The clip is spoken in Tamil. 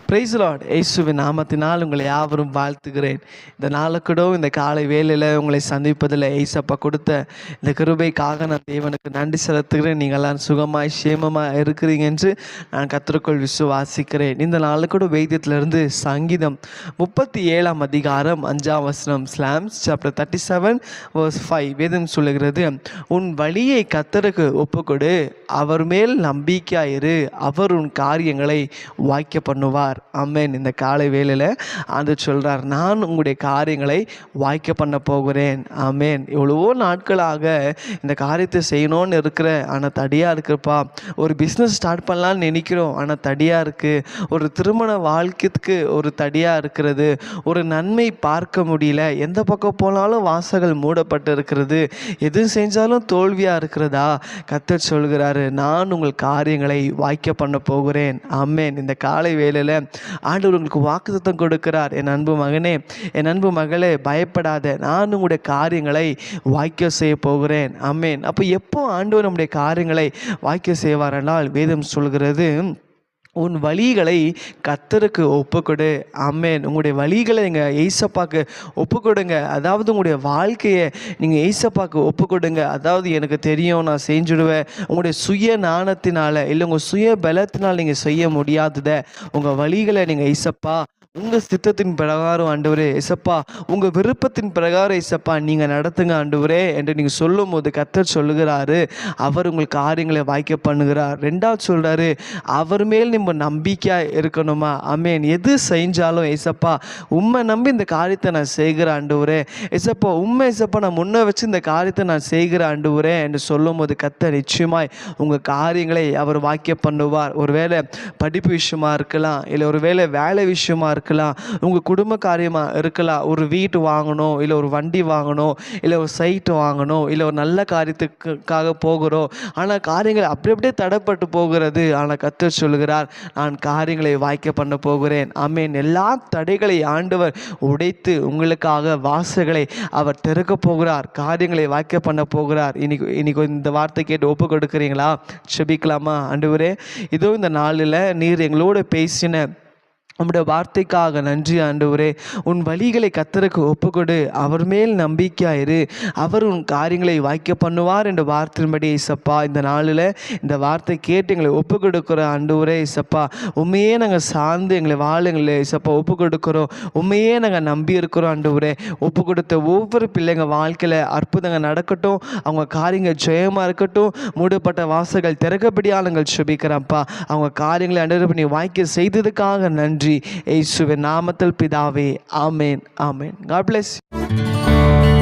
Price Lord. இயேசுவின் நாமத்தினால் உங்களை யாவரும் வாழ்த்துகிறேன். இந்த நாளுக்கூட இந்த காலை வேளையில் உங்களை சந்திப்பதில் ஏசப்பா கொடுத்த இந்த கிருபைக்காக நான் தேவனுக்கு நன்றி செலுத்துகிறேன். நீங்கள்லாம் சுகமாய் சேமமாக இருக்கிறீங்க என்று நான் கர்த்தருக்குள் விசுவாசிக்கிறேன். இந்த நாளுக்கூட வேதத்திலிருந்து சங்கீதம் 37 அதிகாரம் 5 வசனம், ஸ்லாம்ஸ் சாப்டர் 37 verse 5 வேதம் சொல்லுகிறது, உன் வழியை கர்த்தருக்கு ஒப்புக்கொடு, அவர் மேல் நம்பிக்கையாயிரு, அவர் உன் காரியங்களை வாய்க்க பண்ணுவார். ஆமென். இந்த காலை வேளையில் ஆண்டவர் சொல்கிறார், நான் உங்களுடைய காரியங்களை வாய்க்க பண்ண போகிறேன். ஆமென். எவ்வளவோ நாட்களாக இந்த காரியத்தை செய்யணும்னு இருக்கிற, ஆனால் தடியாக இருக்குப்பா. ஒரு பிஸ்னஸ் ஸ்டார்ட் பண்ணலான்னு நினைக்கிறோம், ஆனால் தடியாக இருக்குது. ஒரு திருமண வாழ்க்கைக்கு ஒரு தடியாக இருக்கிறது. ஒரு நன்மை பார்க்க முடியல. எந்த பக்கம் போனாலும் வாசல்கள் மூடப்பட்டு இருக்கிறது. எது செஞ்சாலும் தோல்வியாக இருக்கிறதா? கர்த்தர் சொல்கிறாரு, நான் உங்கள் காரியங்களை வாய்க்க பண்ண போகிறேன். ஆமென். இந்த காலை வேளையில் ஆண்டவர் உங்களுக்கு வாக்குத்தத்தம் கொடுக்கிறார். என் அன்பு மகனே, என் அன்பு மகளே, பயப்படாத, நான் உங்களுடைய காரியங்களை வாய்க்க செய்ய போகிறேன். ஆமென். அப்போ எப்போ ஆண்டவர் நம்முடைய காரியங்களை வாய்க்க செய்வார் என்றால், வேதம் சொல்கிறது, உன் வழிகளை கர்த்தருக்கு ஒப்புக்கொடு. ஆமென். உங்களுடைய வழிகளை நீங்கள் ஏசப்பாக்கு ஒப்புக்கொடுங்க. அதாவது உங்களுடைய வாழ்க்கையை நீங்கள் ஏசப்பாக்கு ஒப்புக்கொடுங்க. அதாவது எனக்கு தெரியும், நான் செஞ்சுடுவேன். உங்களுடைய சுய நாணத்தினால இல்லை உங்கள் சுய பலத்தினால் நீங்கள் செய்ய முடியாததை உங்கள் வழிகளை நீங்கள் ஏசப்பா உங்கள் சித்தத்தின் பிரகாரம் ஆண்டவரே ஏசப்பா, உங்கள் விருப்பத்தின் பிரகாரம் ஏசப்பா நீங்கள் நடத்துங்க ஆண்டவரே என்று நீங்கள் சொல்லும் போது கர்த்தர் சொல்லுகிறாரு, அவர் உங்கள் காரியங்களை வாய்க்க பண்ணுகிறார். ரெண்டாவது சொல்கிறாரு, அவர் மேல் நம்ம நம்பிக்கையாக இருக்கணுமா? ஆமென். எது செஞ்சாலும் ஏசப்பா உண்மை நம்பி இந்த காரியத்தை நான் செய்கிற ஆண்டவரே ஏசப்பா, உண்மை ஏசப்பா நான் முன்ன வச்சு இந்த காரியத்தை நான் செய்கிற ஆண்டவரே என்று சொல்லும் போது கர்த்தர் நிச்சயமாய் உங்கள் காரியங்களை அவர் வாய்க்க பண்ணுவார். ஒருவேளை படிப்பு விஷயமா இருக்கலாம், இல்லை ஒருவேளை வேலை விஷயமா இருக்கலாம், உங்கள் குடும்ப காரியமாக இருக்கலாம். ஒரு வீட்டு வாங்கணும், இல்லை ஒரு வண்டி வாங்கணும், இல்லை ஒரு சைட்டு வாங்கணும், இல்லை ஒரு நல்ல காரியத்துக்காக போகிறோம். ஆனால் காரியங்கள் அப்படியே தடைப்பட்டு போகிறது. ஆனால் கர்த்தர் சொல்கிறார், நான் காரியங்களை வாய்க்க பண்ண போகிறேன். ஆமென். எல்லா தடைகளை ஆண்டவர் உடைத்து உங்களுக்காக வாசல்களை அவர் திறக்க போகிறார். காரியங்களை வாய்க்க பண்ண போகிறார். இன்னைக்கு இந்த வார்த்தை கேட்டு ஒப்பு கொடுக்குறீங்களா? செபிக்கலாமா? ஆண்டவரே, இதோ இந்த நாளில் நீர் எங்களோடு பேசின உம்முடைய வார்த்தைக்காக நன்றி ஆண்டவரே. உன் வழிகளை கர்த்தருக்கு ஒப்புக்கொடு, அவர் மேல் நம்பிக்கையாயிரு, அவர் உன் காரியங்களை வாய்க்க பண்ணுவார் என்ற வார்த்தையின்படி இசப்பா இந்த நாளில் இந்த வார்த்தை கேட்டு எங்களை ஒப்பு கொடுக்குற ஆண்டவரே இசப்பா, உண்மையே நாங்கள் சார்ந்து எங்களை வாழுங்களை இசப்பா ஒப்பு கொடுக்குறோம். உண்மையே நாங்கள் நம்பி இருக்கிறோம் ஆண்டவரே. ஒப்பு கொடுத்த ஒவ்வொரு பிள்ளைங்க வாழ்க்கையில் அற்புதங்கள் நடக்கட்டும், அவங்க காரியங்கள் ஜெயமாக இருக்கட்டும், மூடப்பட்ட வாசல்கள் திறக்கப்படியாக நாங்கள் சுபிக்கிறோம்ப்பா. அவங்க காரியங்களை ஆண்டவர் பண்ணி வாய்க்க செய்ததுக்காக நன்றி. இயேசுவின் நாமத்தில் பிதாவே, ஆமென். ஆமென். God bless you.